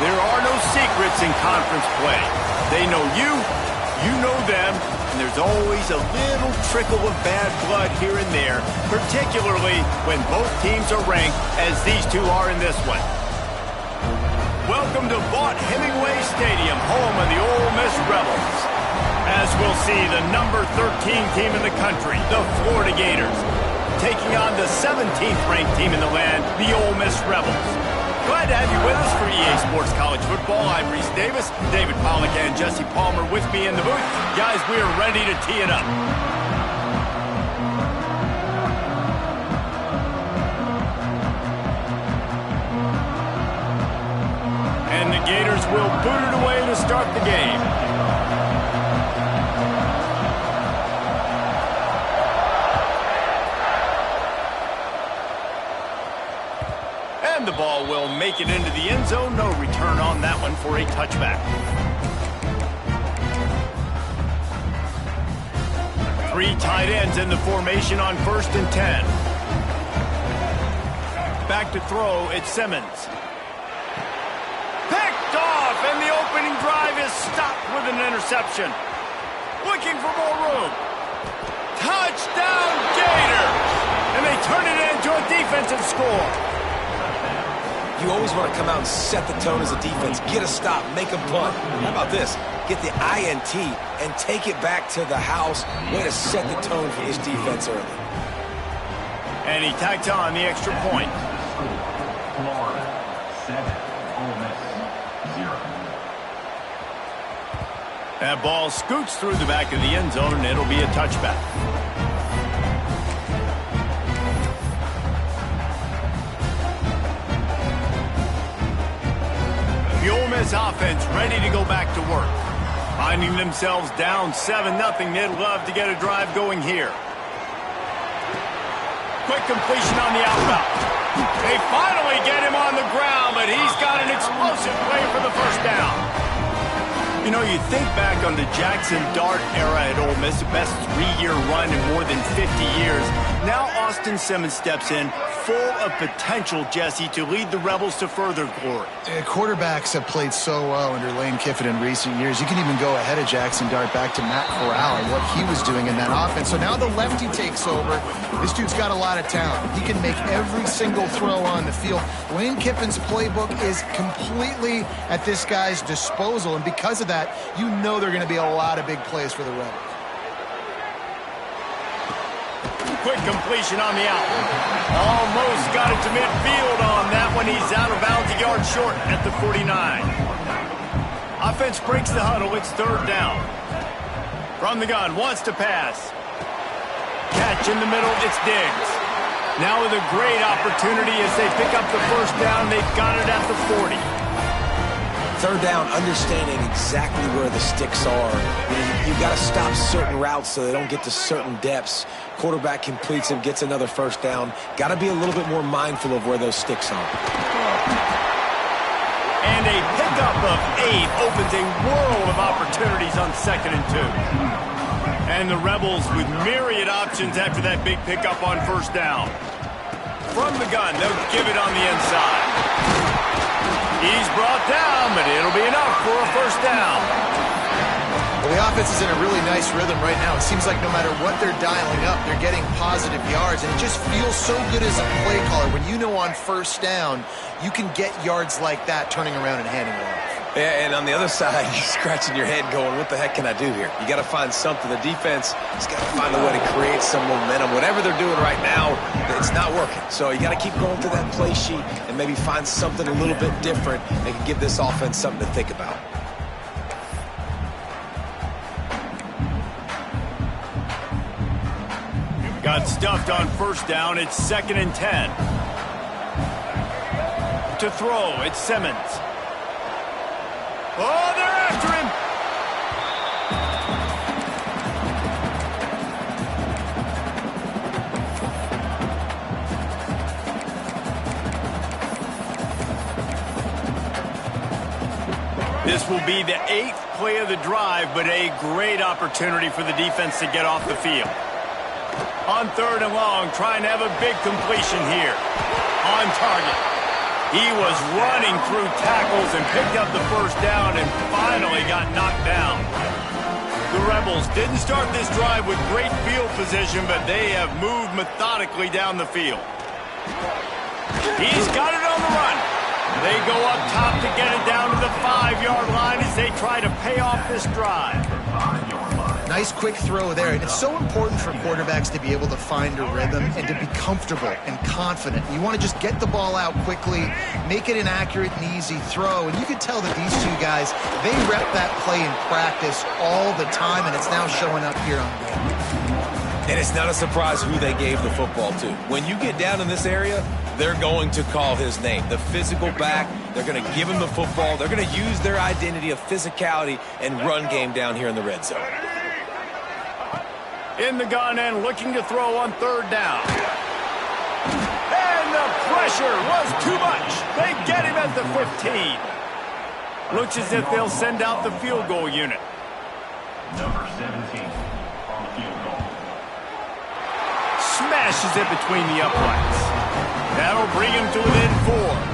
There are no secrets in conference play. They know you, you know them, and there's always a little trickle of bad blood here and there, particularly when both teams are ranked as these two are in this one. Welcome to Vaught-Hemingway Stadium, home of the Ole Miss Rebels. As we'll see, the number 13 team in the country, the Florida Gators, taking on the 17th ranked team in the land, the Ole Miss Rebels. Glad to have you with us for EA Sports College Football. I'm Reese Davis, David Pollack and Jesse Palmer with me in the booth. Guys, we are ready to tee it up. And the Gators will boot it away to start the game. And the ball will make it into the end zone. No return on that one for a touchback. Three tight ends in the formation on 1st and 10. Back to throw, it's Simmons. Picked off, and the opening drive is stopped with an interception. Looking for more room. Touchdown, Gators! And they turn it into a defensive score. You always want to come out and set the tone as a defense. Get a stop, make a punt. How about this? Get the INT and take it back to the house. Way to set the tone for this defense early. And he tacked on the extra point. Florida, 7, Ole Miss, 0. That ball scoots through the back of the end zone, and it'll be a touchback. The Ole Miss offense ready to go back to work. Finding themselves down 7-0, they'd love to get a drive going here. Quick completion on the outbound. They finally get him on the ground, but he's got an explosive play for the first down. You know, you think back on the Jackson Dart era at Ole Miss, the best 3-year run in more than 50 years. Now Austin Simmons steps in, full of potential, Jesse, to lead the Rebels to further glory. Quarterbacks have played so well under Lane Kiffin in recent years. You can even go ahead of Jackson Dart back to Matt Corral and what he was doing in that offense. So now the lefty takes over. This dude's got a lot of talent. He can make every single throw on the field. Lane Kiffin's playbook is completely at this guy's disposal, and because of that, you know there are going to be a lot of big plays for the Rebels. Quick completion on the out. Almost got it to midfield on that one. He's out of bounds, a yard short at the 49. Offense breaks the huddle. It's 3rd down. From the gun, wants to pass. Catch in the middle, it's Diggs. Now with a great opportunity as they pick up the first down. They've got it at the 40. 3rd down, understanding exactly where the sticks are. You've got to stop certain routes so they don't get to certain depths. Quarterback completes him, gets another first down. Got to be a little bit more mindful of where those sticks are. And a pickup of 8 opens a world of opportunities on 2nd and 2. And the Rebels with myriad options after that big pickup on 1st down. From the gun, they'll give it on the inside. He's brought down, but it'll be enough for a first down. Well, the offense is in a really nice rhythm right now. It seems like no matter what they're dialing up, they're getting positive yards, and it just feels so good as a play caller when you know on 1st down you can get yards like that turning around and handing it off. Yeah, and on the other side, you're scratching your head going, what the heck can I do here? You got to find something. The defense has got to find a way to create some momentum. Whatever they're doing right now, it's not working. So you got to keep going through that play sheet and maybe find something a little bit different that can give this offense something to think about. Got stuffed on 1st down. It's 2nd and 10. To throw, it's Simmons. Oh, they're after him. This will be the 8th play of the drive, but a great opportunity for the defense to get off the field. On 3rd and long, trying to have a big completion here. On target. He was running through tackles and picked up the first down and finally got knocked down. The Rebels didn't start this drive with great field position, but they have moved methodically down the field. He's got it on the run. They go up top to get it down to the 5-yard line as they try to pay off this drive. Nice quick throw there, and it's so important for quarterbacks to be able to find a rhythm and to be comfortable and confident. You want to just get the ball out quickly, make it an accurate and easy throw, and you can tell that these two guys, they rep that play in practice all the time, and it's now showing up here on game. And it's not a surprise who they gave the football to. When you get down in this area, they're going to call his name. The physical back, they're going to give him the football. They're going to use their identity of physicality and run game down here in the red zone. In the gun and looking to throw on third down. And the pressure was too much. They get him at the 15. Looks as if they'll send out the field goal unit. Number 17 on field goal. Smashes it between the uprights. That'll bring him to within 4.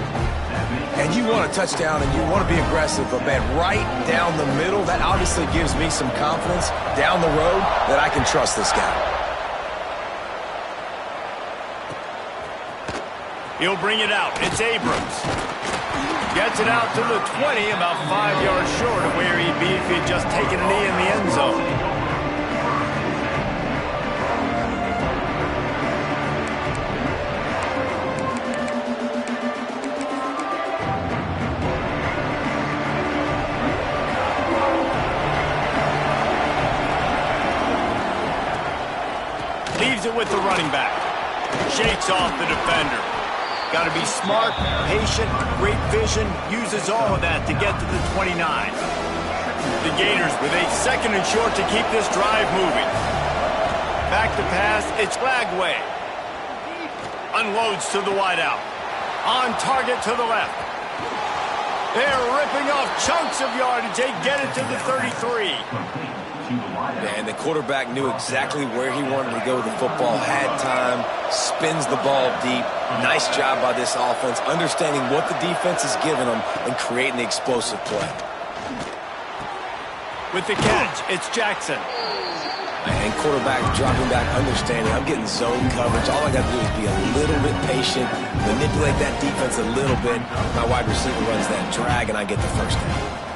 And you want a touchdown and you want to be aggressive, but man, right down the middle, that obviously gives me some confidence down the road that I can trust this guy. He'll bring it out. It's Abrams. Gets it out to the 20, about 5 yards short of where he'd be if he'd just taken a knee in the end zone. Leaves it with the running back. Shakes off the defender. Got to be smart, patient, great vision. Uses all of that to get to the 29. The Gators with a 2nd and short to keep this drive moving. Back to pass. It's Lagway. Unloads to the wideout. On target to the left. They're ripping off chunks of yardage. They get it to the 33. And the quarterback knew exactly where he wanted to go with the football, had time, spins the ball deep. Nice job by this offense, understanding what the defense is giving them and creating the explosive play. With the catch, it's Jackson. And quarterback dropping back, understanding I'm getting zone coverage. All I got to do is be a little bit patient, manipulate that defense a little bit. My wide receiver runs that drag, and I get the first down.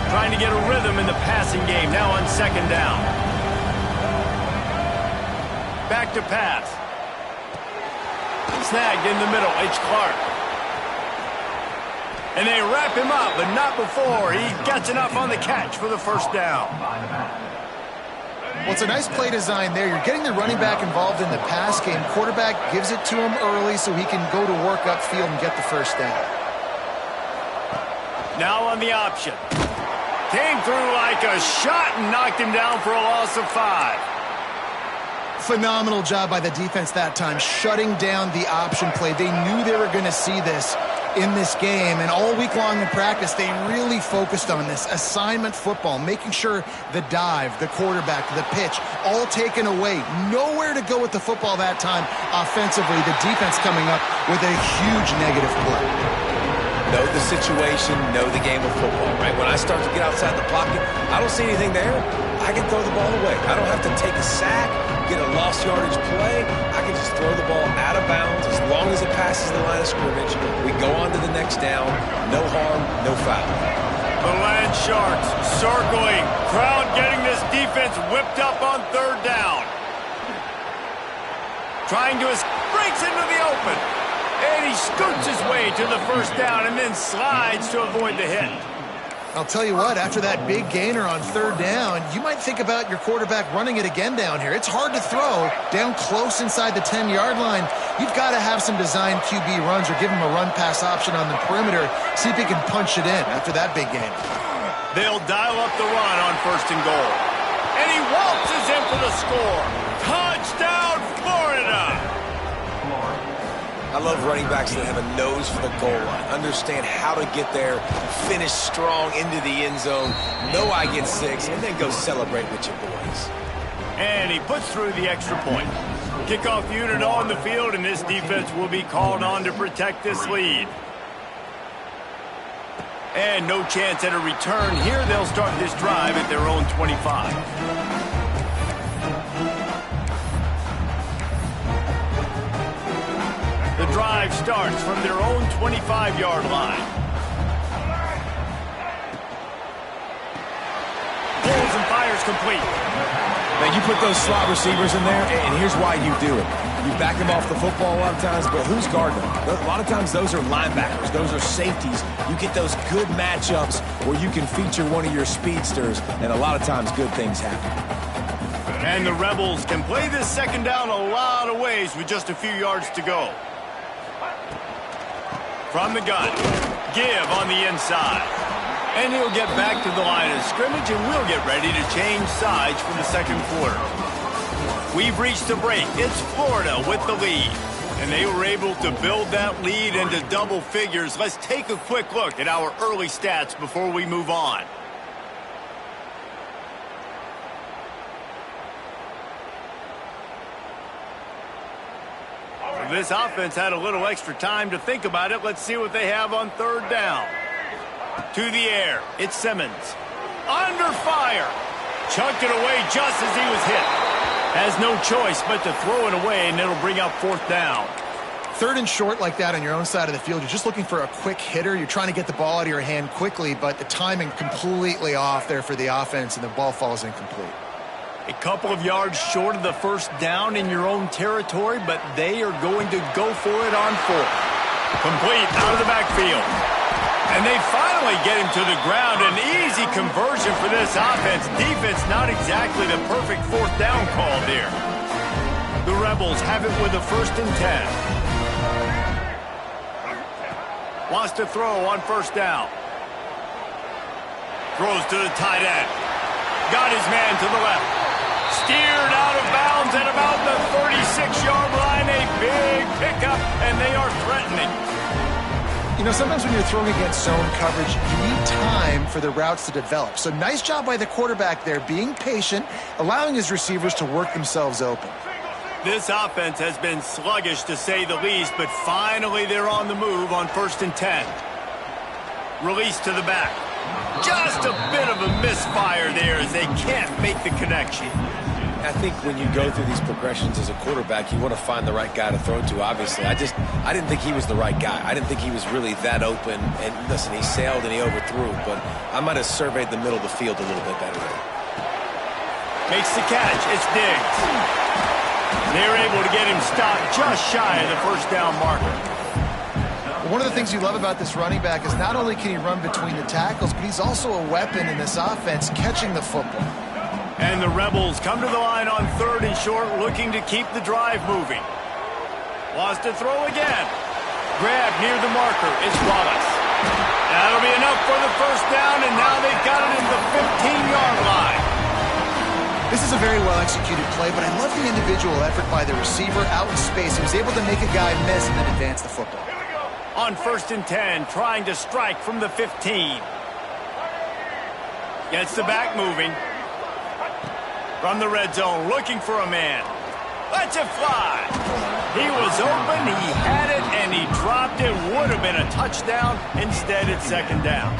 Trying to get a rhythm in the passing game, now on 2nd down. Back to pass. Snagged in the middle, it's Clark. And they wrap him up, but not before he gets enough on the catch for the first down. Well, it's a nice play design there. You're getting the running back involved in the pass game. Quarterback gives it to him early so he can go to work upfield and get the first down. Now on the option. Came through like a shot and knocked him down for a loss of 5. Phenomenal job by the defense that time, shutting down the option play. They knew they were going to see this in this game, and all week long in practice, they really focused on this assignment football, making sure the dive, the quarterback, the pitch, all taken away. Nowhere to go with the football that time offensively. The defense coming up with a huge negative play. Know the situation, know the game of football, right? When I start to get outside the pocket, I don't see anything there. I can throw the ball away. I don't have to take a sack, get a lost yardage play. I can just throw the ball out of bounds as long as it passes the line of scrimmage. We go on to the next down. No harm, no foul. The Land Sharks circling. Crowd getting this defense whipped up on 3rd down. Trying to breaks into the open. And he scoots his way to the first down and then slides to avoid the hit. I'll tell you what, after that big gainer on 3rd down, you might think about your quarterback running it again down here. It's hard to throw down close inside the 10-yard line. You've got to have some designed QB runs or give him a run-pass option on the perimeter. See if he can punch it in after that big gain. They'll dial up the run on 1st and goal. And he waltzes in for the score. Touchdown, Florida! I love running backs that have a nose for the goal line, understand how to get there, finish strong into the end zone, know I get 6, and then go celebrate with your boys. And he puts through the extra point. Kickoff unit on the field, and this defense will be called on to protect this lead. And no chance at a return here. They'll start this drive at their own 25. The drive starts from their own 25-yard line. Pulls and fires complete. Man, you put those slot receivers in there, and here's why you do it. You back them off the football a lot of times, but who's guarding them? A lot of times those are linebackers. Those are safeties. You get those good matchups where you can feature one of your speedsters, and a lot of times good things happen. And the Rebels can play this second down a lot of ways with just a few yards to go. From the gun, give on the inside. And he'll get back to the line of scrimmage, and we'll get ready to change sides for the second quarter. We've reached the break. It's Florida with the lead. And they were able to build that lead into double figures. Let's take a quick look at our early stats before we move on. This offense had a little extra time to think about it. Let's see what they have on third down. To the air, it's Simmons. Under fire. Chucked it away just as he was hit. Has no choice but to throw it away, and it'll bring up fourth down. Third and short like that on your own side of the field, you're just looking for a quick hitter. You're trying to get the ball out of your hand quickly, but the timing completely off there for the offense, and the ball falls incomplete. A couple of yards short of the first down in your own territory, but they are going to go for it on fourth. Complete out of the backfield. And they finally get him to the ground. An easy conversion for this offense. Defense not exactly the perfect fourth down call there. The Rebels have it with a 1st and 10. Wants to throw on first down. Throws to the tight end. Got his man to the left. Steered out of bounds at about the 36-yard line. A big pickup, and they are threatening. You know, sometimes when you're throwing against zone coverage, you need time for the routes to develop. So nice job by the quarterback there, being patient, allowing his receivers to work themselves open. This offense has been sluggish, to say the least, but finally they're on the move on 1st and 10. Release to the back. Just a bit of a misfire there as they can't make the connection. I think when you go through these progressions as a quarterback, you want to find the right guy to throw to, obviously. I didn't think he was the right guy. I didn't think he was really that open. And listen, he sailed and he overthrew, but I might have surveyed the middle of the field a little bit better. Makes the catch. It's Diggs. They're able to get him stopped just shy of the first down marker. One of the things you love about this running back is not only can he run between the tackles, but he's also a weapon in this offense catching the football. And the Rebels come to the line on 3rd and short, looking to keep the drive moving. Wants to throw again. Grab near the marker. It's Wallace. That'll be enough for the first down, and now they've got it in the 15-yard line. This is a very well-executed play, but I love the individual effort by the receiver out in space. He was able to make a guy miss and then advance the football. On 1st and 10, trying to strike from the 15. Gets the back moving. From the red zone, looking for a man. Lets it fly. He was open, he had it, and he dropped it. Would have been a touchdown. Instead, it's 2nd down.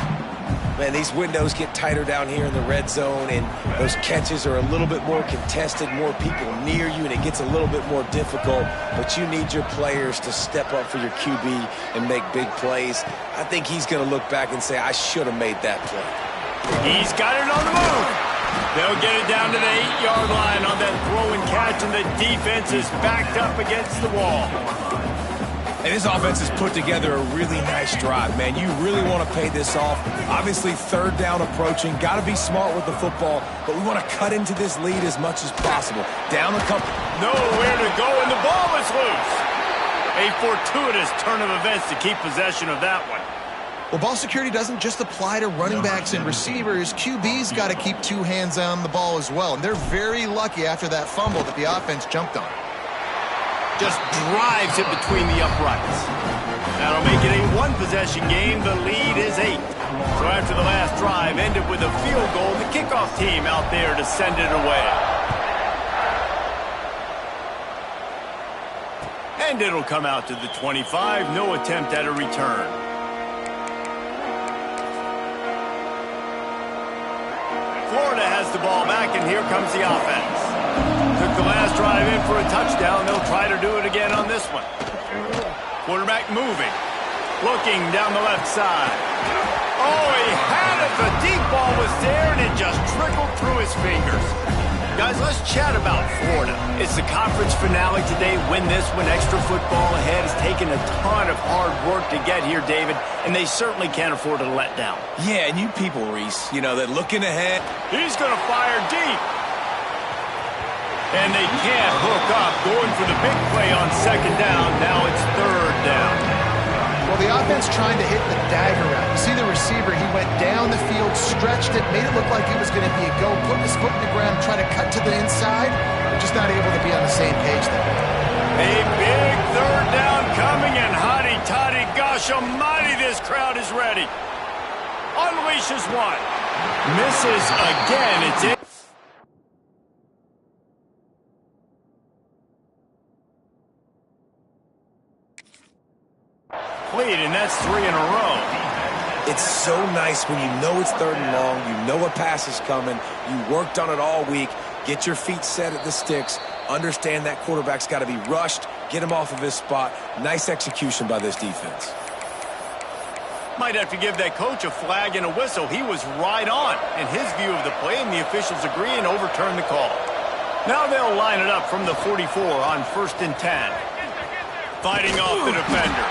Man, these windows get tighter down here in the red zone, and those catches are a little bit more contested, more people near you, and it gets a little bit more difficult. But you need your players to step up for your QB and make big plays. I think he's going to look back and say, I should have made that play. He's got it on the move. They'll get it down to the 8-yard line on that throw and catch, and the defense is backed up against the wall. And this offense has put together a really nice drive, man. You really want to pay this off. Obviously, 3rd down approaching. Got to be smart with the football, but we want to cut into this lead as much as possible. Down a couple. Nowhere to go, and the ball is loose. A fortuitous turn of events to keep possession of that one. Well, ball security doesn't just apply to running backs and receivers. QB's got to keep 2 hands on the ball as well, and they're very lucky after that fumble that the offense jumped on. Just drives it between the uprights. That'll make it a 1-possession game. The lead is 8. So after the last drive ended with a field goal, the kickoff team out there to send it away. And it'll come out to the 25. No attempt at a return. Florida has the ball back, and here comes the offense. Took the last drive in for a touchdown. They'll try to do it again on this one. Quarterback moving. Looking down the left side. Oh, he had it. The deep ball was there, and it just trickled through his fingers. Guys, let's chat about Florida. It's the conference finale today. Win this one. Extra football ahead. Has taken a ton of hard work to get here, David, and they certainly can't afford to let down. Yeah, and you people, Reese, you know, that looking ahead. He's going to fire deep. And they can't hook up. Going for the big play on second down. Now it's third down. Well, the offense trying to hit the dagger route. You see the receiver, he went down the field, stretched it, made it look like it was going to be a go, put his foot in the ground, trying to cut to the inside. They're just not able to be on the same page there. A big third down coming, and hotty-toddy, gosh almighty, this crowd is ready. Unleashes one. Misses again. It's in. And that's 3 in a row. It's so nice when you know it's third and long, you know a pass is coming, you worked on it all week, get your feet set at the sticks, understand that quarterback's got to be rushed, get him off of his spot. Nice execution by this defense. Might have to give that coach a flag and a whistle. He was right on in his view of the play, and the officials agree and overturn the call. Now they'll line it up from the 44 on 1st and 10. Fighting off the defender.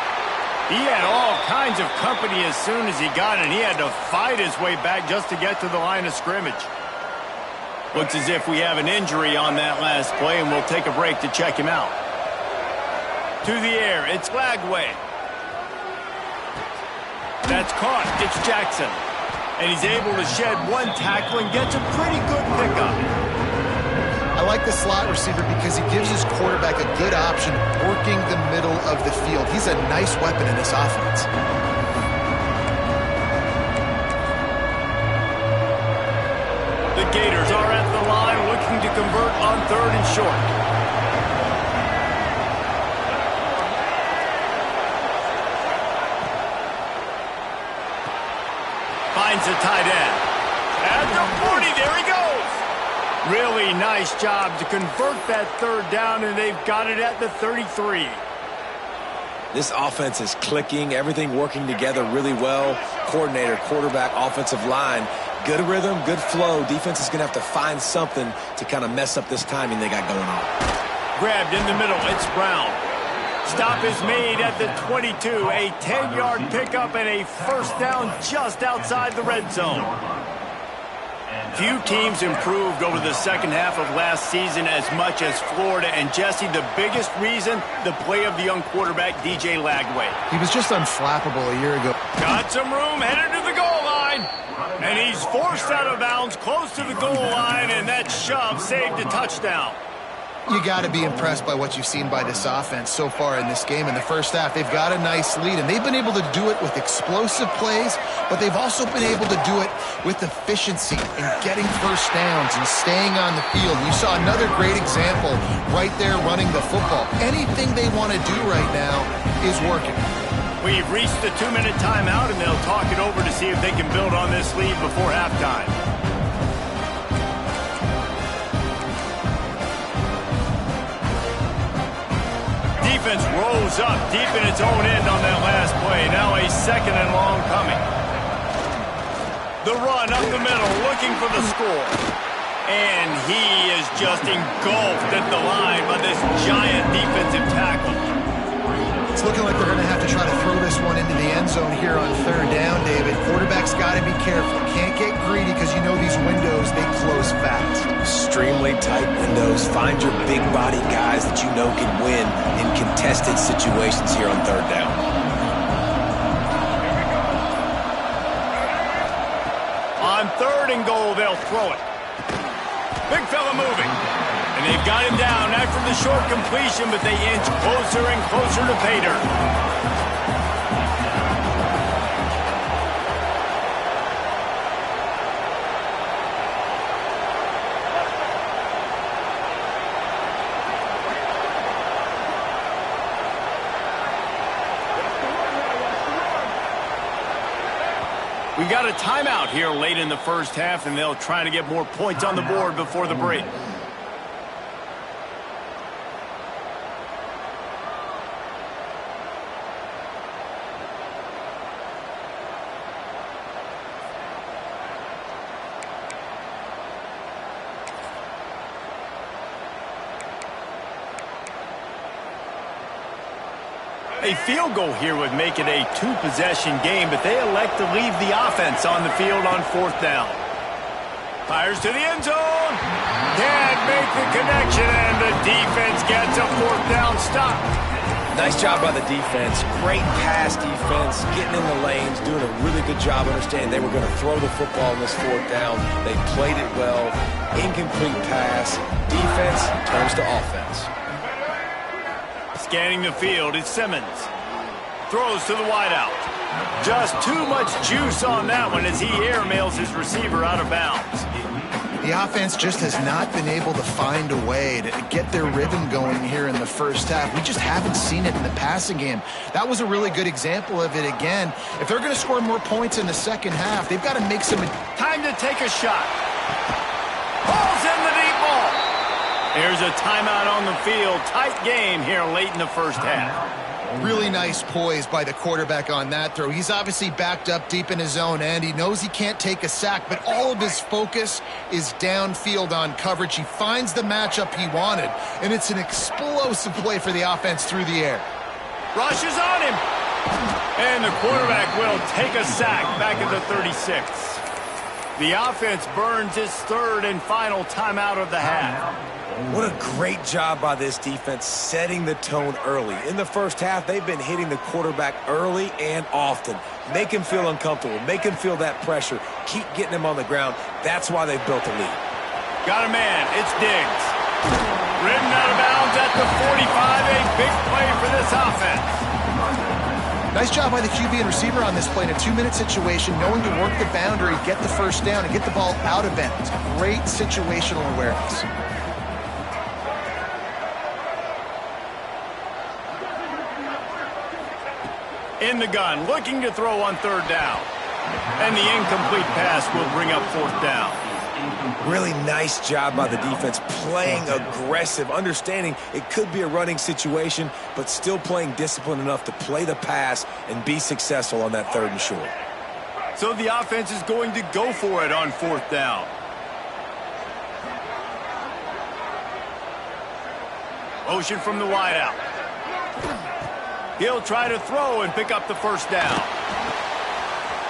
He had all kinds of company as soon as he got it. He had to fight his way back just to get to the line of scrimmage. Looks as if we have an injury on that last play, and we'll take a break to check him out. To the air, it's Lagway. That's caught. It's Jackson. And he's able to shed one tackle and gets a pretty good pickup. I like the slot receiver because he gives his quarterback a good option working the middle of the field. He's a nice weapon in this offense. The Gators are at the line looking to convert on 3rd and short. Finds a tight end. At the 40, there he goes. Really nice job to convert that 3rd down, and they've got it at the 33. This offense is clicking, everything working together really well. Coordinator, quarterback, offensive line, good rhythm, good flow. Defense is going to have to find something to kind of mess up this timing they got going on. Grabbed in the middle, it's Brown. Stop is made at the 22. A 10-yard pickup and a 1st down just outside the red zone. Few teams improved over the second half of last season as much as Florida. And, Jesse, the biggest reason, the play of the young quarterback, DJ Lagway. He was just unflappable a year ago. Got some room, headed to the goal line. And he's forced out of bounds, close to the goal line, and that shove saved a touchdown. You got to be impressed by what you've seen by this offense so far in this game. In the first half, they've got a nice lead, and they've been able to do it with explosive plays, but they've also been able to do it with efficiency and getting 1st downs and staying on the field. You saw another great example right there running the football. Anything they want to do right now is working. We've reached the 2-minute timeout, and they'll talk it over to see if they can build on this lead before halftime. Defense rolls up deep in its own end on that last play. Now a 2nd and long coming. The run up the middle, looking for the score. And he is just engulfed at the line by this giant defensive tackle. It's looking like they're going to have to try to throw this one into the end zone here on 3rd down, David. Quarterback's got to be careful. Can't get greedy because you know these windows, they close fast. Extremely tight windows. Find your big body guys that you know can win in contested situations here on 3rd down. On 3rd and goal, they'll throw it. Big fella moving. And they've got him down after the short completion, but they inch closer and closer to pay dirt. We got a timeout here late in the first half, and they'll try to get more points on the board before the break. A field goal here would make it a two-possession game, but they elect to leave the offense on the field on fourth down. Fires to the end zone. Can't make the connection, and the defense gets a fourth down stop. Nice job by the defense. Great pass defense, getting in the lanes, doing a really good job understanding they were going to throw the football in this fourth down. They played it well. Incomplete pass. Defense turns to offense. Scanning the field is Simmons. Throws to the wideout. Just too much juice on that one as he airmails his receiver out of bounds. The offense just has not been able to find a way to get their rhythm going here in the first half. We just haven't seen it in the passing game. That was a really good example of it again. If they're going to score more points in the second half, they've got to make some... Time to take a shot. Ball's in the deep ball. There's a timeout on the field. Tight game here late in the first half. Really nice poise by the quarterback on that throw. He's obviously backed up deep in his own end. He knows he can't take a sack, but all of his focus is downfield on coverage. He finds the matchup he wanted, and it's an explosive play for the offense through the air. Rushes on him. And the quarterback will take a sack back at the 36. The offense burns its third and final timeout of the half. What a great job by this defense setting the tone early. In the first half, they've been hitting the quarterback early and often. Make him feel uncomfortable. Make him feel that pressure. Keep getting him on the ground. That's why they've built a lead. Got a man. It's Diggs. Ridden out of bounds at the 45. A big play for this offense. Nice job by the QB and receiver on this play in a 2-minute situation, knowing to work the boundary, get the first down, and get the ball out of bounds. Great situational awareness. In the gun, looking to throw on third down. And the incomplete pass will bring up fourth down. Really nice job by the defense, playing aggressive, understanding it could be a running situation, but still playing disciplined enough to play the pass and be successful on that third and short. So the offense is going to go for it on fourth down. Motion from the wideout. He'll try to throw and pick up the first down.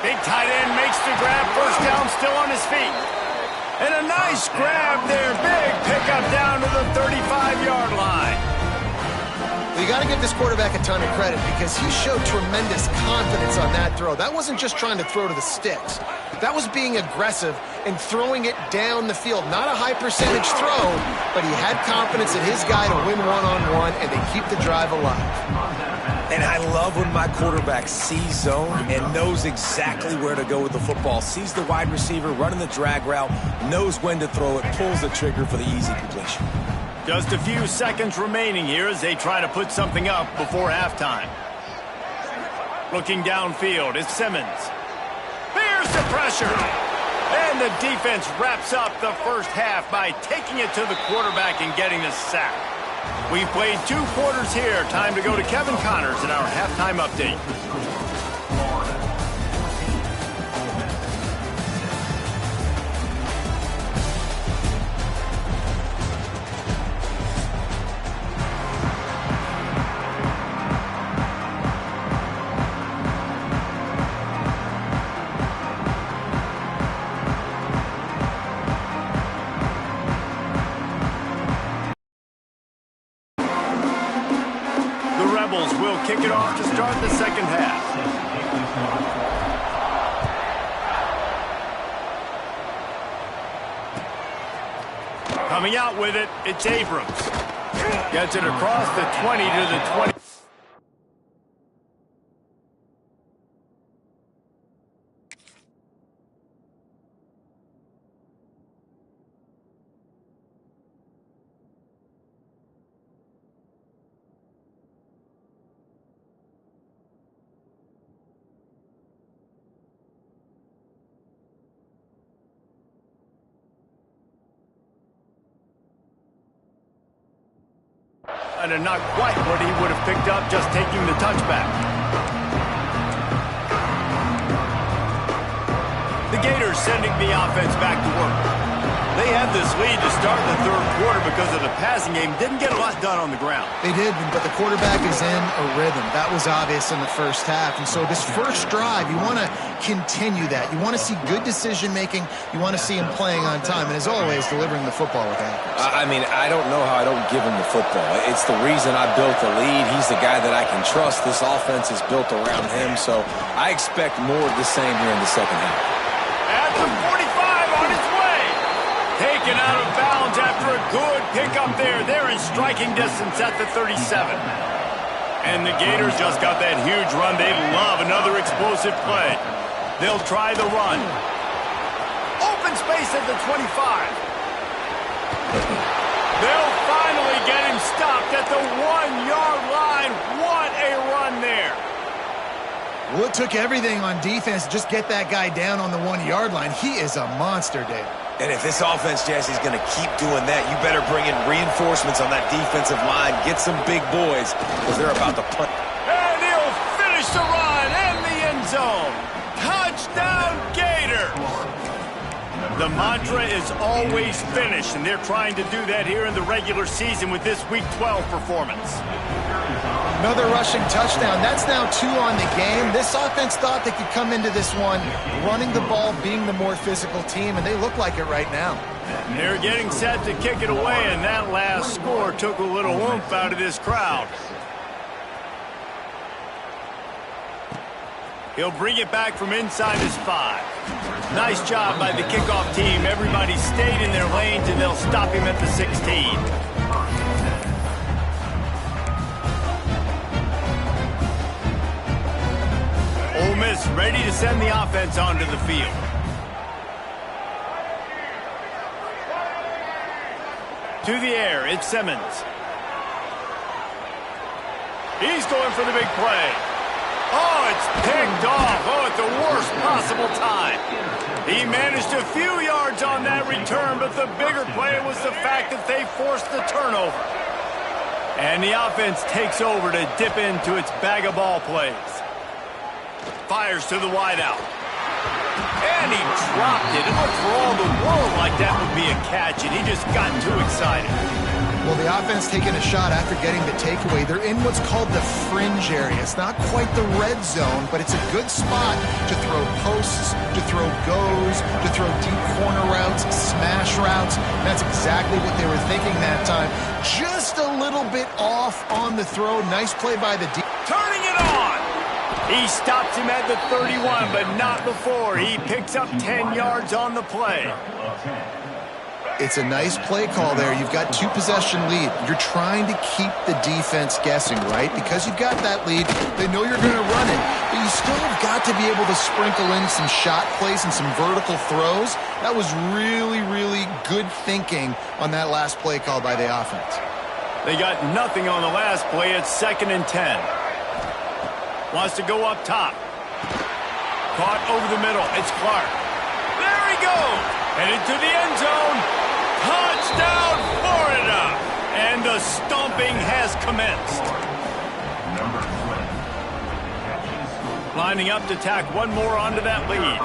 Big tight end makes the grab. First down, still on his feet. And a nice grab there. Big pickup down to the 35-yard line. Well, you got to give this quarterback a ton of credit because he showed tremendous confidence on that throw. That wasn't just trying to throw to the sticks. That was being aggressive and throwing it down the field. Not a high percentage throw, but he had confidence in his guy to win one-on-one and to keep the drive alive. And I love when my quarterback sees zone and knows exactly where to go with the football. Sees the wide receiver running the drag route, knows when to throw it, pulls the trigger for the easy completion. Just a few seconds remaining here as they try to put something up before halftime. Looking downfield is Simmons. There's the pressure. And the defense wraps up the first half by taking it to the quarterback and getting the sack. We've played 2 quarters here. Time to go to Kevin Connors in our halftime update. Will kick it off to start the second half. Coming out with it, it's Abrams. Gets it across the 20 to the 20. And not quite what he would have picked up just taking the touchback. The Gators sending the offense back to work. They had this lead to start the third quarter because of the passing game. Didn't get a lot done on the ground. They did, but the quarterback is in a rhythm. That was obvious in the first half. And so this first drive, you want to continue that. You want to see good decision-making. You want to see him playing on time. And as always, delivering the football with accuracy. I mean, I don't know how I don't give him the football. It's the reason I built the lead. He's the guy that I can trust. This offense is built around him. So I expect more of the same here in the second half. At the 45 on his way. Taken out of bounds after a good pickup there. They're in striking distance at the 37. And the Gators just got that huge run. They love another explosive play. They'll try the run. Open space at the 25. They'll finally get him stopped at the 1-yard line. What a run there. Well, it took everything on defense to just get that guy down on the 1-yard line. He is a monster, Dave. And if this offense, Jesse, is going to keep doing that, you better bring in reinforcements on that defensive line. Get some big boys because they're about to punt. And he'll finish the run in the end zone. Touchdown, Gators. The mantra is always finish, and they're trying to do that here in the regular season with this Week 12 performance. Another rushing touchdown. That's now 2 on the game. This offense thought they could come into this one running the ball, being the more physical team, and they look like it right now. They're getting set to kick it away, and that last score took a little oomph out of this crowd. He'll bring it back from inside his 5. Nice job by the kickoff team. Everybody stayed in their lanes, and they'll stop him at the 16. Ole Miss ready to send the offense onto the field. To the air, it's Simmons. He's going for the big play. Oh, it's picked off. Oh, at the worst possible time. He managed a few yards on that return, but the bigger play was the fact that they forced the turnover. And the offense takes over to dip into its bag of ball plays. Fires to the wideout. And he dropped it. It looked for all the world like that would be a catch, and he just got too excited. Well, the offense taking a shot after getting the takeaway. They're in what's called the fringe area. It's not quite the red zone, but it's a good spot to throw posts, to throw goes, to throw deep corner routes, smash routes. That's exactly what they were thinking that time. Just a little bit off on the throw. Nice play by the D. Turning it on. He stops him at the 31, but not before. He picks up 10 yards on the play. It's a nice play call there. You've got 2-possession lead. You're trying to keep the defense guessing, right? Because you've got that lead, they know you're going to run it. But you still have got to be able to sprinkle in some shot plays and some vertical throws. That was really, really good thinking on that last play call by the offense. They got nothing on the last play. It's 2nd and 10. Wants to go up top. Caught over the middle. It's Clark. There he goes. Headed to the end zone. Touchdown, Florida. And the stomping has commenced. Lining up to tack one more onto that lead.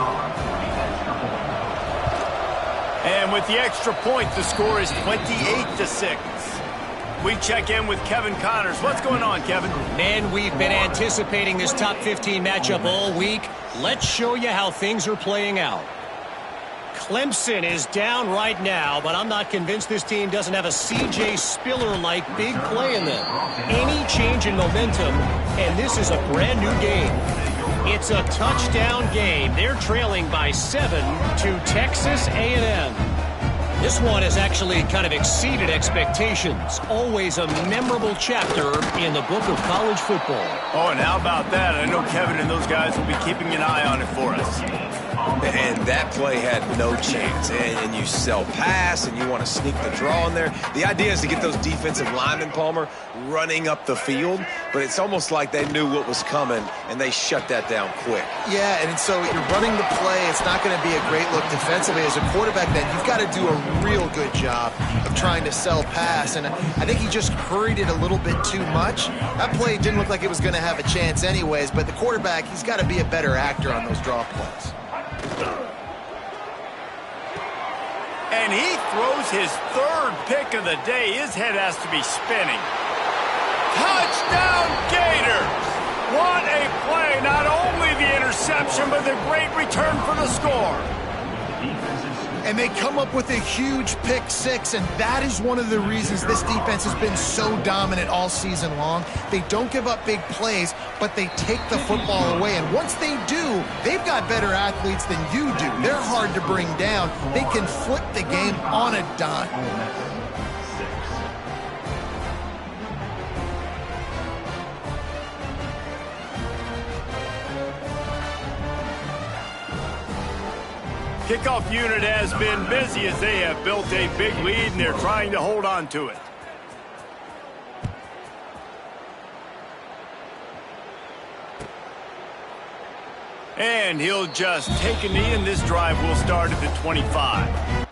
And with the extra point, the score is 28-6. We check in with Kevin Connors. What's going on, Kevin? Man, we've been anticipating this top 15 matchup all week. Let's show you how things are playing out. Clemson is down right now, but I'm not convinced this team doesn't have a C.J. Spiller-like big play in them. Any change in momentum, and this is a brand new game. It's a touchdown game. They're trailing by 7 to Texas A&M. This one has actually kind of exceeded expectations. Always a memorable chapter in the book of college football. Oh, and how about that? I know Kevin and those guys will be keeping an eye on it for us. And that play had no chance. And you sell pass, and you want to sneak the draw in there. The idea is to get those defensive linemen, Palmer, running up the field. But it's almost like they knew what was coming, and they shut that down quick. Yeah, and so you're running the play. It's not going to be a great look defensively. As a quarterback, then, you've got to do a real good job of trying to sell pass. And I think he just hurried it a little bit too much. That play didn't look like it was going to have a chance anyways, but the quarterback, he's got to be a better actor on those draw plays. And he throws his third pick of the day. His head has to be spinning. Touchdown Gators! What a play. Not only the interception, but the great return for the score. And they come up with a huge pick six, and that is one of the reasons this defense has been so dominant all season long. They don't give up big plays, but they take the football away. And once they do, they've got better athletes than you do. They're hard to bring down. They can flip the game on a dime. Kickoff unit has been busy as they have built a big lead, and they're trying to hold on to it. And he'll just take a knee, and this drive will start at the 25.